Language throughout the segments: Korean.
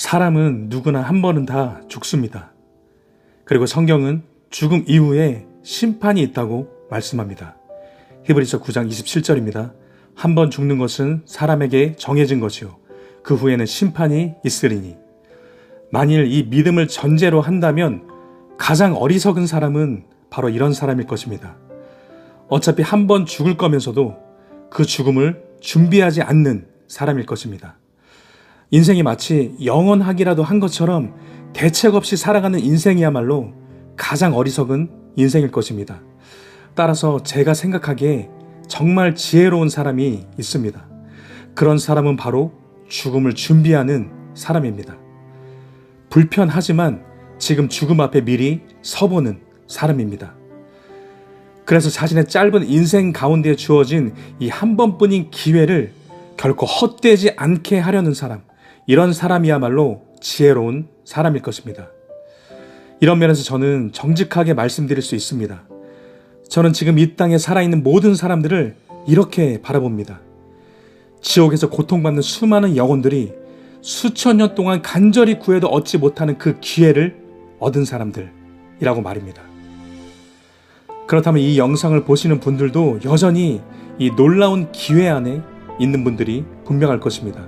사람은 누구나 한 번은 다 죽습니다. 그리고 성경은 죽음 이후에 심판이 있다고 말씀합니다. 히브리서 9장 27절입니다. 한 번 죽는 것은 사람에게 정해진 것이요 그 후에는 심판이 있으리니. 만일 이 믿음을 전제로 한다면 가장 어리석은 사람은 바로 이런 사람일 것입니다. 어차피 한 번 죽을 거면서도 그 죽음을 준비하지 않는 사람일 것입니다. 인생이 마치 영원하기라도 한 것처럼 대책 없이 살아가는 인생이야말로 가장 어리석은 인생일 것입니다. 따라서 제가 생각하기에 정말 지혜로운 사람이 있습니다. 그런 사람은 바로 죽음을 준비하는 사람입니다. 불편하지만 지금 죽음 앞에 미리 서보는 사람입니다. 그래서 자신의 짧은 인생 가운데 주어진 이 한 번뿐인 기회를 결코 헛되지 않게 하려는 사람, 이런 사람이야말로 지혜로운 사람일 것입니다. 이런 면에서 저는 정직하게 말씀드릴 수 있습니다. 저는 지금 이 땅에 살아있는 모든 사람들을 이렇게 바라봅니다. 지옥에서 고통받는 수많은 영혼들이 수천 년 동안 간절히 구해도 얻지 못하는 그 기회를 얻은 사람들이라고 말입니다. 그렇다면 이 영상을 보시는 분들도 여전히 이 놀라운 기회 안에 있는 분들이 분명할 것입니다.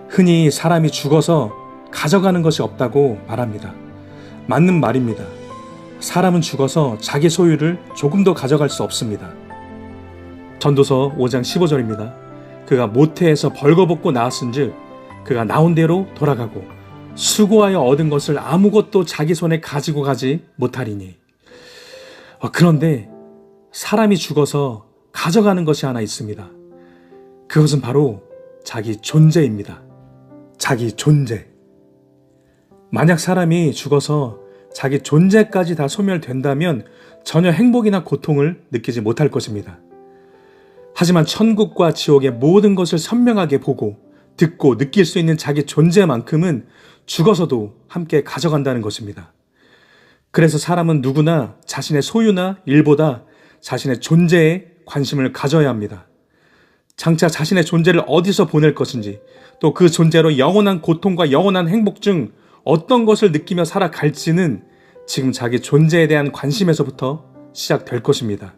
흔히 사람이 죽어서 가져가는 것이 없다고 말합니다. 맞는 말입니다. 사람은 죽어서 자기 소유를 조금도 가져갈 수 없습니다. 전도서 5장 15절입니다. 그가 모태에서 벌거벗고 나왔은즉 그가 나온 대로 돌아가고 수고하여 얻은 것을 아무것도 자기 손에 가지고 가지 못하리니. 그런데 사람이 죽어서 가져가는 것이 하나 있습니다. 그것은 바로 자기 존재입니다. 자기 존재. 만약 사람이 죽어서 자기 존재까지 다 소멸된다면 전혀 행복이나 고통을 느끼지 못할 것입니다. 하지만 천국과 지옥의 모든 것을 선명하게 보고 듣고 느낄 수 있는 자기 존재만큼은 죽어서도 함께 가져간다는 것입니다. 그래서 사람은 누구나 자신의 소유나 일보다 자신의 존재에 관심을 가져야 합니다. 장차 자신의 존재를 어디서 보낼 것인지, 또 그 존재로 영원한 고통과 영원한 행복 중 어떤 것을 느끼며 살아갈지는 지금 자기 존재에 대한 관심에서부터 시작될 것입니다.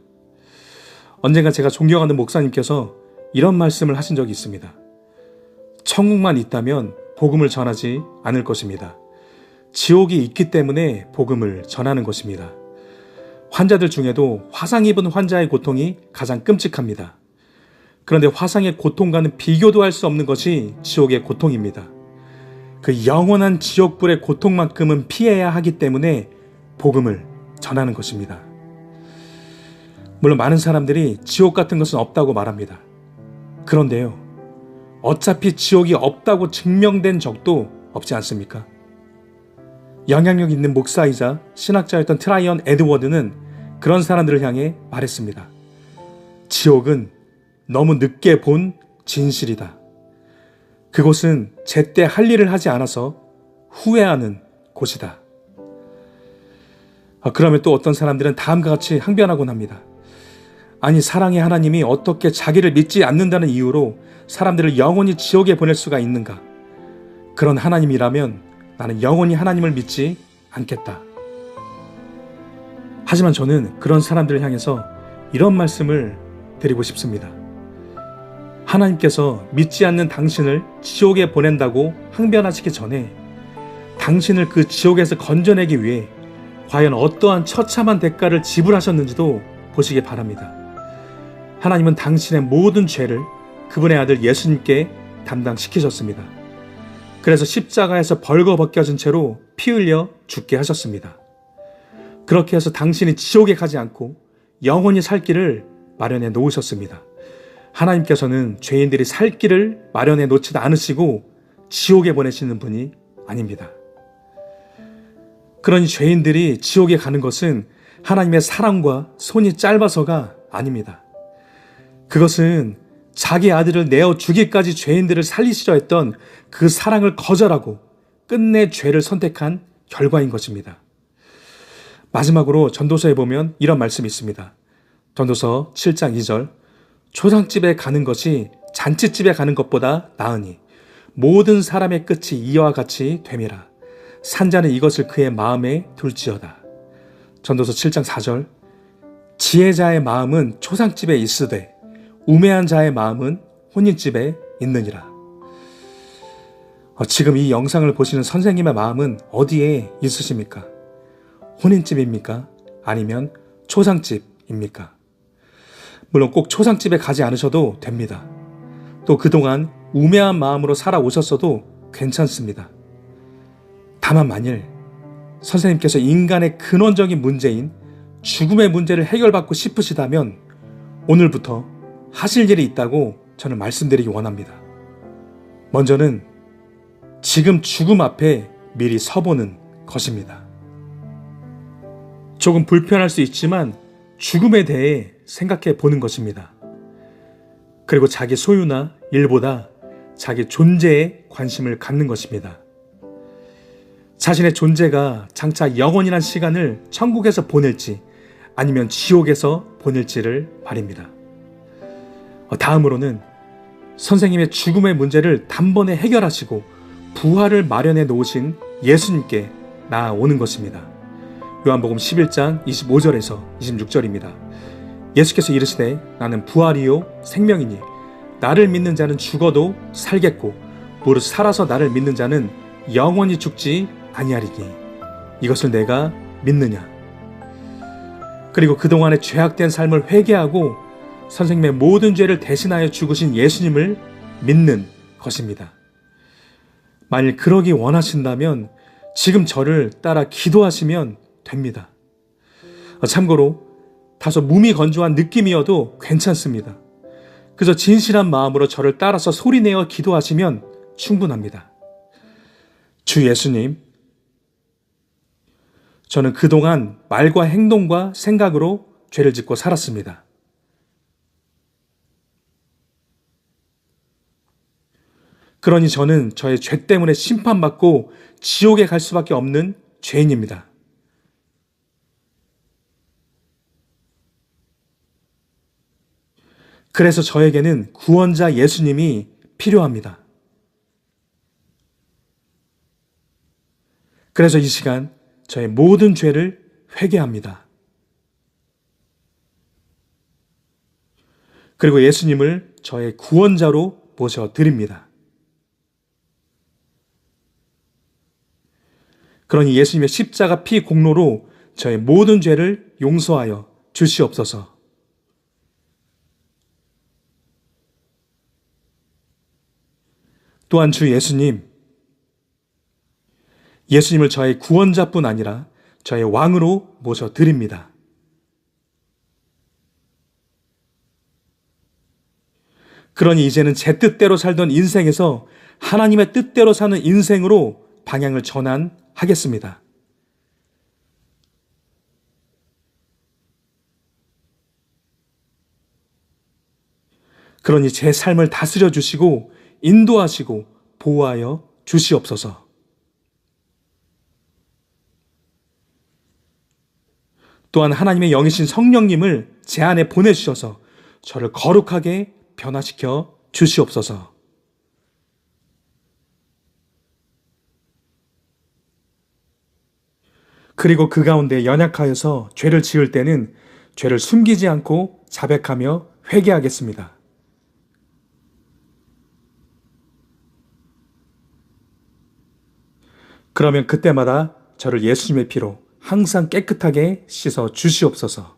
언젠가 제가 존경하는 목사님께서 이런 말씀을 하신 적이 있습니다. 천국만 있다면 복음을 전하지 않을 것입니다. 지옥이 있기 때문에 복음을 전하는 것입니다. 환자들 중에도 화상 입은 환자의 고통이 가장 끔찍합니다. 그런데 화상의 고통과는 비교도 할 수 없는 것이 지옥의 고통입니다. 그 영원한 지옥불의 고통만큼은 피해야 하기 때문에 복음을 전하는 것입니다. 물론 많은 사람들이 지옥 같은 것은 없다고 말합니다. 그런데요, 어차피 지옥이 없다고 증명된 적도 없지 않습니까? 영향력 있는 목사이자 신학자였던 트라이언 에드워드는 그런 사람들을 향해 말했습니다. 지옥은 너무 늦게 본 진실이다. 그곳은 제때 할 일을 하지 않아서 후회하는 곳이다. 그러면 또 어떤 사람들은 다음과 같이 항변하곤 합니다. 아니, 사랑의 하나님이 어떻게 자기를 믿지 않는다는 이유로 사람들을 영원히 지옥에 보낼 수가 있는가? 그런 하나님이라면 나는 영원히 하나님을 믿지 않겠다. 하지만 저는 그런 사람들을 향해서 이런 말씀을 드리고 싶습니다. 하나님께서 믿지 않는 당신을 지옥에 보낸다고 항변하시기 전에 당신을 그 지옥에서 건져내기 위해 과연 어떠한 처참한 대가를 지불하셨는지도 보시기 바랍니다. 하나님은 당신의 모든 죄를 그분의 아들 예수님께 담당시키셨습니다. 그래서 십자가에서 벌거벗겨진 채로 피 흘려 죽게 하셨습니다. 그렇게 해서 당신이 지옥에 가지 않고 영원히 살 길을 마련해 놓으셨습니다. 하나님께서는 죄인들이 살 길을 마련해 놓지도 않으시고 지옥에 보내시는 분이 아닙니다. 그러니 죄인들이 지옥에 가는 것은 하나님의 사랑과 손이 짧아서가 아닙니다. 그것은 자기 아들을 내어 주기까지 죄인들을 살리시려 했던 그 사랑을 거절하고 끝내 죄를 선택한 결과인 것입니다. 마지막으로 전도서에 보면 이런 말씀이 있습니다. 전도서 7장 2절, 초상집에 가는 것이 잔치집에 가는 것보다 나으니 모든 사람의 끝이 이와 같이 됨이라. 산자는 이것을 그의 마음에 둘지어다. 전도서 7장 4절. 지혜자의 마음은 초상집에 있으되 우매한 자의 마음은 혼인집에 있느니라. 지금 이 영상을 보시는 선생님의 마음은 어디에 있으십니까? 혼인집입니까? 아니면 초상집입니까? 물론 꼭 초상집에 가지 않으셔도 됩니다. 또 그동안 우매한 마음으로 살아오셨어도 괜찮습니다. 다만 만일 선생님께서 인간의 근원적인 문제인 죽음의 문제를 해결받고 싶으시다면 오늘부터 하실 일이 있다고 저는 말씀드리기 원합니다. 먼저는 지금 죽음 앞에 미리 서보는 것입니다. 조금 불편할 수 있지만 죽음에 대해 생각해 보는 것입니다. 그리고 자기 소유나 일보다 자기 존재에 관심을 갖는 것입니다. 자신의 존재가 장차 영원이란 시간을 천국에서 보낼지 아니면 지옥에서 보낼지를 바랍니다. 다음으로는 선생님의 죽음의 문제를 단번에 해결하시고 부활을 마련해 놓으신 예수님께 나아오는 것입니다. 요한복음 11장 25절에서 26절입니다. 예수께서 이르시되 나는 부활이요 생명이니 나를 믿는 자는 죽어도 살겠고 무릇 살아서 나를 믿는 자는 영원히 죽지 아니하리니 이것을 내가 믿느냐. 그리고 그동안의 죄악된 삶을 회개하고 선생님의 모든 죄를 대신하여 죽으신 예수님을 믿는 것입니다. 만일 그러기 원하신다면 지금 저를 따라 기도하시면 됩니다. 참고로 다소 무미건조한 느낌이어도 괜찮습니다. 그저 진실한 마음으로 저를 따라서 소리내어 기도하시면 충분합니다. 주 예수님, 저는 그동안 말과 행동과 생각으로 죄를 짓고 살았습니다. 그러니 저는 저의 죄 때문에 심판받고 지옥에 갈 수밖에 없는 죄인입니다. 그래서 저에게는 구원자 예수님이 필요합니다. 그래서 이 시간 저의 모든 죄를 회개합니다. 그리고 예수님을 저의 구원자로 모셔드립니다. 그러니 예수님의 십자가 피 공로로 저의 모든 죄를 용서하여 주시옵소서. 또한 주 예수님, 예수님을 저의 구원자뿐 아니라 저의 왕으로 모셔드립니다. 그러니 이제는 제 뜻대로 살던 인생에서 하나님의 뜻대로 사는 인생으로 방향을 전환하겠습니다. 그러니 제 삶을 다스려 주시고 인도하시고 보호하여 주시옵소서. 또한 하나님의 영이신 성령님을 제 안에 보내주셔서 저를 거룩하게 변화시켜 주시옵소서. 그리고 그 가운데 연약하여서 죄를 지을 때는 죄를 숨기지 않고 자백하며 회개하겠습니다. 그러면 그때마다 저를 예수님의 피로 항상 깨끗하게 씻어 주시옵소서.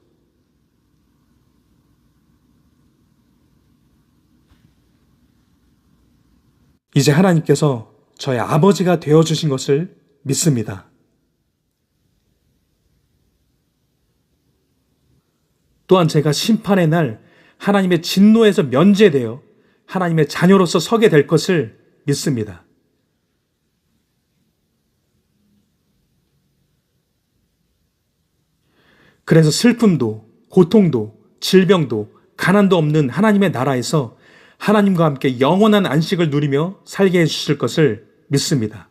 이제 하나님께서 저의 아버지가 되어주신 것을 믿습니다. 또한 제가 심판의 날 하나님의 진노에서 면제되어 하나님의 자녀로서 서게 될 것을 믿습니다. 그래서 슬픔도, 고통도, 질병도, 가난도 없는 하나님의 나라에서 하나님과 함께 영원한 안식을 누리며 살게 해주실 것을 믿습니다.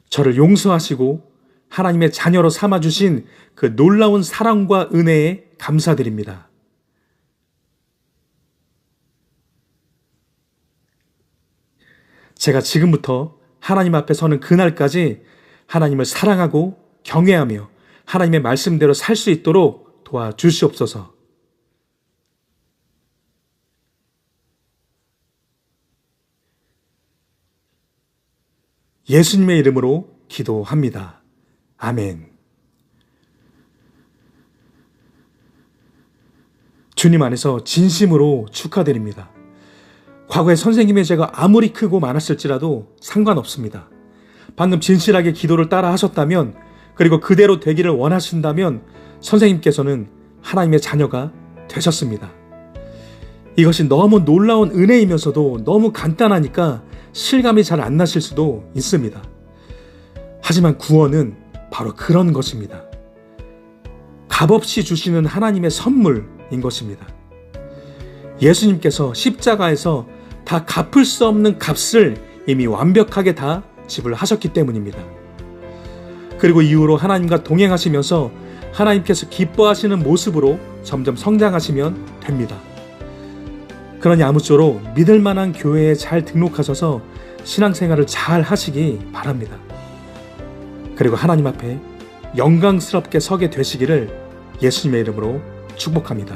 저를 용서하시고 하나님의 자녀로 삼아주신 그 놀라운 사랑과 은혜에 감사드립니다. 제가 지금부터 하나님 앞에 서는 그날까지 하나님을 사랑하고 경외하며 하나님의 말씀대로 살 수 있도록 도와주시옵소서. 예수님의 이름으로 기도합니다. 아멘. 주님 안에서 진심으로 축하드립니다. 과거에 선생님의 죄가 아무리 크고 많았을지라도 상관없습니다. 방금 진실하게 기도를 따라 하셨다면, 그리고 그대로 되기를 원하신다면 선생님께서는 하나님의 자녀가 되셨습니다. 이것이 너무 놀라운 은혜이면서도 너무 간단하니까 실감이 잘 안 나실 수도 있습니다. 하지만 구원은 바로 그런 것입니다. 값없이 주시는 하나님의 선물인 것입니다. 예수님께서 십자가에서 다 갚을 수 없는 값을 이미 완벽하게 다 지불하셨기 때문입니다. 그리고 이후로 하나님과 동행하시면서 하나님께서 기뻐하시는 모습으로 점점 성장하시면 됩니다. 그러니 아무쪼록 믿을 만한 교회에 잘 등록하셔서 신앙생활을 잘 하시기 바랍니다. 그리고 하나님 앞에 영광스럽게 서게 되시기를 예수님의 이름으로 축복합니다.